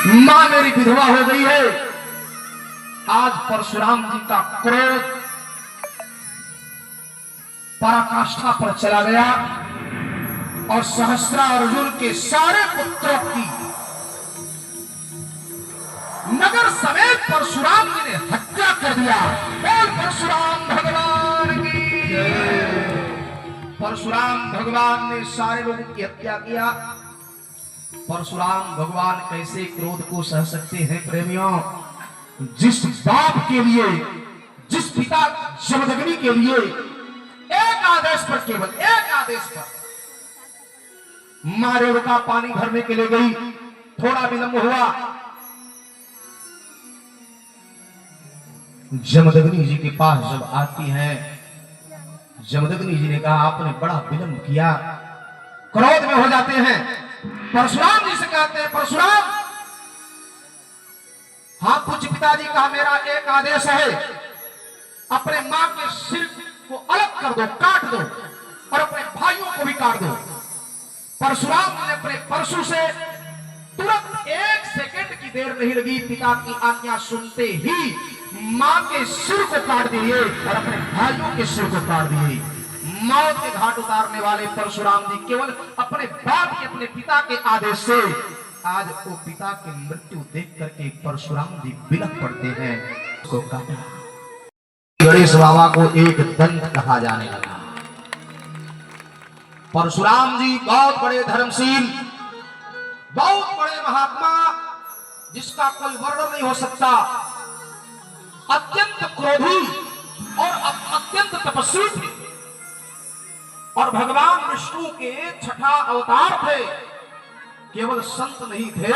मां मेरी विधवा हो गई है। आज परशुराम जी का क्रोध पराकाष्ठा पर चला गया और सहस्त्रार्जुन के सारे पुत्रों की नगर समेत परशुराम जी ने हत्या कर दिया। बोल परशुराम भगवान की। परशुराम भगवान ने सारे लोगों की हत्या किया। परशुराम भगवान कैसे क्रोध को सह सकते हैं प्रेमियों? जिस बाप के लिए, जिस पिता जमदग्नि के लिए एक आदेश पर, केवल एक आदेश पर माँ रेणुका पानी भरने के लिए गई, थोड़ा विलंब हुआ, जमदग्नि जी के पास जब आती है, जमदग्नि जी ने कहा आपने बड़ा विलंब किया, क्रोध में हो जाते हैं। परशुराम जी से कहते हैं परशुराम, हाँ पूज्य पिताजी का मेरा एक आदेश है, अपने मां के सिर को अलग कर दो, काट दो, और अपने भाइयों को भी काट दो। परशुराम ने अपने परशु से तुरंत 1 सेकंड की देर नहीं लगी, पिता की आज्ञा सुनते ही मां के सिर को काट दिए और अपने भाइयों के सिर को काट दिए। मौत के घाट उतारने वाले परशुराम जी केवल अपने बाप के, अपने पिता के आदेश से आज वो पिता की मृत्यु देख करके परशुराम जी बिलख पड़ते हैं। उसको काटा। गणेश बाबा को एक दंत कहा जाने लगा। परशुराम जी बहुत बड़े धर्मशील, बहुत बड़े महात्मा, जिसका कोई वर्णन नहीं हो सकता, अत्यंत क्रोधी और अत्यंत तपस्वी थे और भगवान विष्णु के 6ठा अवतार थे। केवल संत नहीं थे,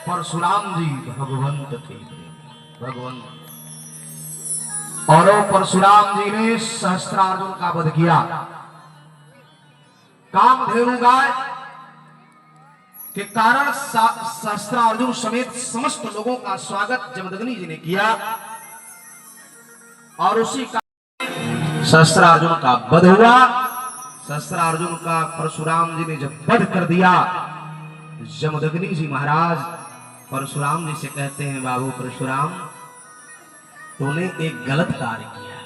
परशुराम जी भगवंत थे, भगवंत। और परशुराम जी ने सहस्त्रार्जुन का वध किया। कामधेनु गाय के कारण सहस्त्रार्जुन समेत समस्त लोगों का स्वागत जमदग्नि जी ने किया और उसी का सहस्त्रार्जुन का वध हुआ। सहस्त्रार्जुन का परशुराम जी ने जब वध कर दिया, जमदग्नि जी महाराज परशुराम जी से कहते हैं बाबू परशुराम, तूने एक गलत कार्य किया,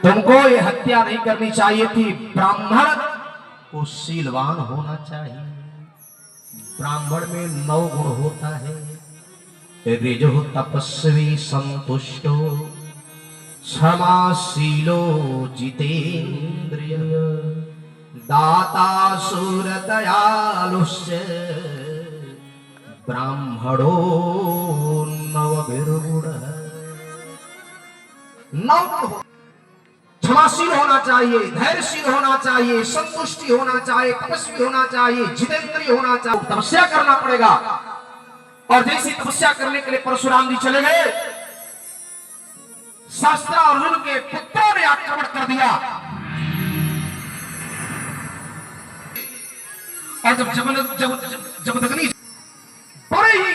तुमको ये हत्या नहीं करनी चाहिए थी। ब्राह्मण को शीलवान होना चाहिए। ब्राह्मण में 9 गुण होता है, ऋजो तपस्वी संतुष्टो क्षमाशीलो जितेन्द्रिय दाता सुर दयालुश्च ब्राह्मणो नवविर्गुणः। 9 गुण। क्षमाशील होना चाहिए, धैर्यशील होना चाहिए, संतुष्टि होना चाहिए, तपस्वी होना चाहिए, जितेंद्रिय होना चाहिए। तपस्या करना पड़ेगा। और जैसी तपस्या करने के लिए परशुराम जी चले गए, सहस्त्रार्जुन के पुत्रों ने आक्रमण कर दिया। और जब जमदग्नि बड़े ही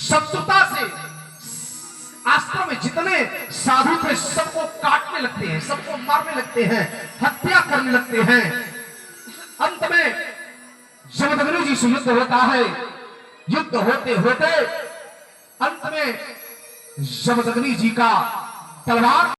शत्रुता से आश्रम में जितने साधु थे सबको काटने लगते हैं, सबको मारने लगते हैं, हत्या करने लगते हैं। अंत में जमदग्नि जी से युद्ध होता है। युद्ध होते होते अंत में जमदग्नि जी का तलवार